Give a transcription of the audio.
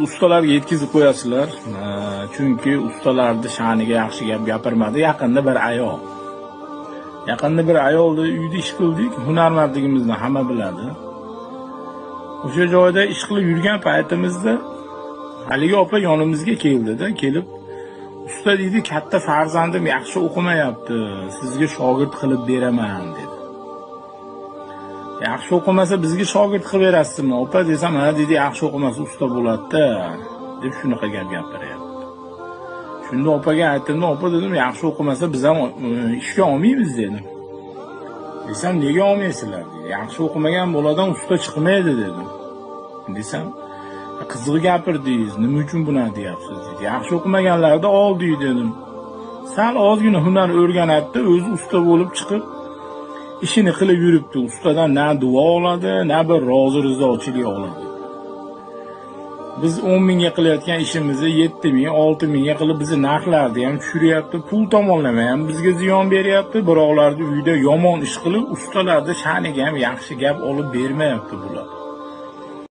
Ustalarga yetkazib qo'yasizlar. Chunki ustalarni sha'niga yaxshi gap gapirmadi. Yaqinda bir ayolni uyda ish qildik. Hunarmandligimizni hamma biladi. O'sha joyda ish qilib yurgan paytimizda haligi opa yonimizga keldi-da, kelib usta deydi, katta farzandim yaxshi o'qimayapti, sizga shogird qilib beraman dedi. Yaxshi o'qimasa bizga shogird qilib berasizmi? Opa desam, ha dedi, yaxshi o'qimasa usta bo'ladi-da, deb shunaqa gap gapiryapti. Shunda opaga aytdim, opa dedim, yaxshi o'qimasa biz ham ishga olmaymiz dedim. Desam, nega olmaysizlar dedi. Yaxshi o'qimagan boladan usta chiqmaydi dedim. Desam, qiziq gapirdingiz, nima uchun buni deyapsiz dedi. Yaxshi o'qimaganlarda oldik dedim. Sal ozgina hunar o'rganadi, o'zi usta bo'lib chiqib ishini qilib yuribdi. Ustadan na duo oladi, na bir rozi rizochilik oladi. Biz 10 mingga qilayotgan ishimizni 7 ming, 6 mingga qilib bizni narxlarni ham tushiryapti. Pul tomonlama ham bizga ziyon beryapti. Biroqlarning uyida yomon ish qilib, ustalarning sha'niga ham yaxshi gap olib bermayapti bular.